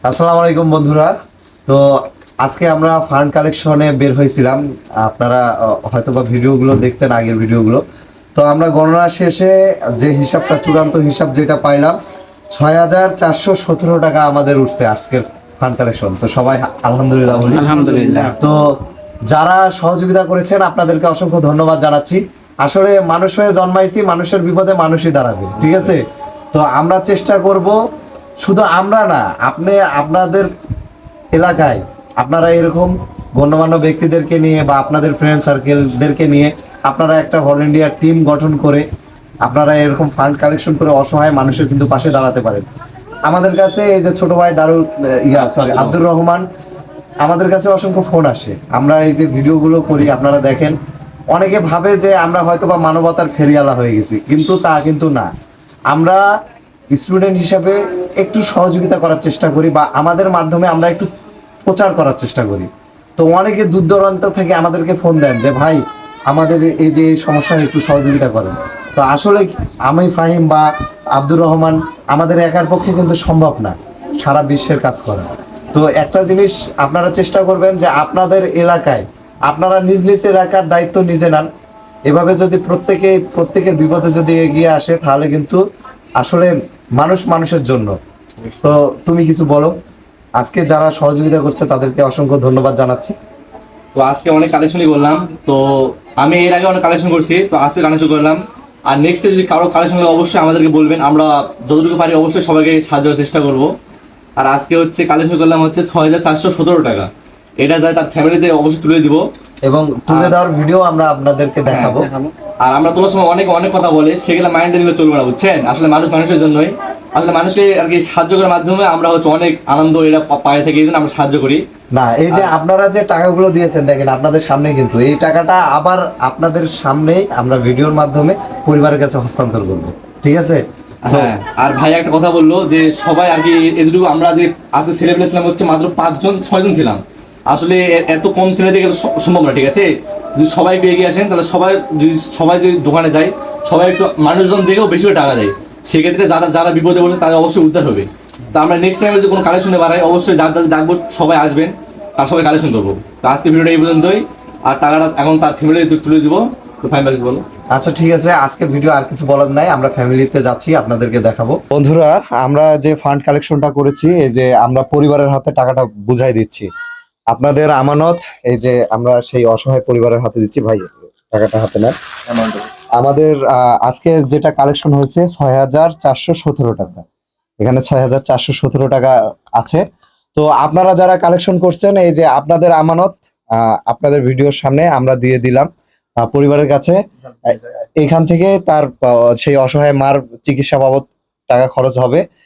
আসসালামু আলাইকুম বন্ধুরা। তো আজকে আমরা ফান্ড কালেকশনে বের হয়েছিলাম। আপনারা হয়তোবা ভিডিওগুলো দেখছেন, আগের ভিডিওগুলো। তো আমরা গণনা শেষে যে হিসাবটা, চূড়ান্ত হিসাব যেটা পাইলাম, 6,417 টাকা আমাদের উঠছে আজকের ফান্ড কালেকশন। তো সবাই আলহামদুলিল্লাহ বলি। আলহামদুলিল্লাহ। তো যারা সহযোগিতা করেছেন আপনাদেরকে অসংখ্য ধন্যবাদ জানাচ্ছি। আসলে মানুষ হয়ে জন্মাইছি, মানুষের বিপদে মানুষই দাঁড়াবে, ঠিক আছে? তো আমরা চেষ্টা করব, শুধু আমরা না, আপনি আপনাদের এলাকায় আপনারা এরকম গণ্যমান্য ব্যক্তিদেরকে নিয়ে বা আপনাদের ফ্রেন্ড সার্কেলদেরকে নিয়ে আপনারা একটা ভলেন্টিয়ার টিম গঠন করে আপনারা এরকম ফান্ড কালেকশন করে অসহায় মানুষের কিন্তু পাশে দাঁড়াতে পারেন। আমাদের কাছে এই যে ছোট ভাই আব্দুর রহমান, আমাদের কাছে অসংখ্য ফোন আসে। আমরা এই যে ভিডিওগুলো করি আপনারা দেখেন, অনেকে ভাবে যে আমরা হয়তো বা মানবতার ফেরিয়ালা হয়ে গেছি, কিন্তু তা কিন্তু না। আমরা স্টুডেন্ট হিসাবে একটু সহযোগিতা করার চেষ্টা করি বা আমাদের মাধ্যমে আমরা একটু প্রচার করার চেষ্টা করি। তো অনেকে দূর দূরান্ত থেকে আমাদেরকে ফোন দেন যে ভাই আমাদের এই যে এই সমস্যার একটু সহযোগিতা করেন। তো আসলে আমি ফাহিম বা আব্দুর রহমান আমাদের একার পক্ষে কিন্তু সম্ভব না সারা বিশ্বের কাজ করা। তো একটা জিনিস আপনারা চেষ্টা করবেন যে আপনাদের এলাকায় আপনারা নিজ নিজ এলাকার দায়িত্ব নিজে নেন। এভাবে যদি প্রত্যেকের বিপদে যদি এগিয়ে আসে, তাহলে কিন্তু আসলে মানুষ মানুষের জন্য। তো তুমি কিছু বলো। আজকে যারা সহযোগিতা করছে তাদেরকে অসংখ্য ধন্যবাদ জানাচ্ছি। তো আজকে অনেক কালেকশনই করলাম। তো আমি এর আগে অনেক কালেকশন করছি, তো আজকে কালেকশন করলাম। আর নেক্সটে যদি কারো কালেকশন হলে অবশ্যই আমাদেরকে বলবেন, আমরা যতটুকু পারি অবশ্যই সবাইকে সাহায্য করার চেষ্টা করব। আর আজকে কালেকশন করলাম 6,417 টাকা। এটা যায় তার ফ্যামিলিতে অবশ্যই তুলে দিব। এবং তুলে দেওয়ার ভিডিও আমরা আপনাদেরকে দেখাবো। আর আমরা তোলার সময় অনেক অনেক কথা বলে, সেগুলো মাইন্ডে নিলে চলবে না, বুঝছেন? আসলে মানুষ মানুষের জন্যই, আসলে মানুষকে আর কি সাহায্য করার মাধ্যমে আমরা অনেক আনন্দ এটা পায়ে থেকে, এই জন্য আমরা সাহায্য করি। না, এই যে আপনারা যে টাকাগুলো দিয়েছেন দেখেন আপনাদের সামনে, কিন্তু এই টাকাটা আবার আপনাদের সামনেই আমরা ভিডিওর মাধ্যমে পরিবারের কাছে হস্তান্তর করব, ঠিক আছে? হ্যাঁ, আর ভাই একটা কথা বললো যে সবাই আর কি এতটুকু, আমরা যে আজকে ছেলেপেলে ছিলাম মাত্র 5-6 জন ছিলাম। আসলে এত কম ছেলে থেকে সম্ভব না, ঠিক আছে? যদি সবাই একটু এগিয়ে আসেন, তাহলে সবাই যদি দোকানে যায়, সবাই একটু মানুষজন দেখেও বেশি করে টাকা দেয়, সেক্ষেত্রে যারা যারা বিপদে পড়ে তাদের অবশ্যই উদ্ধার হবে। তা আমরা নেক্সট টাইমে যদি কোনো কালেকশনে বাড়াই, অবশ্যই যাদের ডাকবো সবাই আসবেন, তার সবাই কালেকশন করবো। তো আজকে ভিডিওটা এই পর্যন্তই। আর টাকাটা এখন তার ফ্যামিলি তুলে দিব। তো ফাইনাল বলো। আচ্ছা, ঠিক আছে, আজকের ভিডিও আর কিছু বলার নাই, আমরা ফ্যামিলিতে যাচ্ছি, আপনাদেরকে দেখাবো। বন্ধুরা, আমরা যে ফান্ড কালেকশনটা করেছি, এই যে আমরা পরিবারের হাতে টাকাটা বুঝাই দিচ্ছি, আপনাদের আমানত। এই যে আমরা সেই অসহায় পরিবারের হাতে দিচ্ছি। ভাই টাকাটা হাতে নেন। আমাদের আজকে যেটা কালেকশন হয়েছে 6,417 টাকা। এখানে 6,417 টাকা আছে। তো আপনারা যারা কালেকশন করছেন, এই যে আপনাদের আমানত, আপনাদের ভিডিওর সামনে আমরা দিয়ে দিলাম পরিবারের কাছে। এখান থেকে তার সেই অসহায় মার চিকিৎসা বাবদ টাকা খরচ হবে।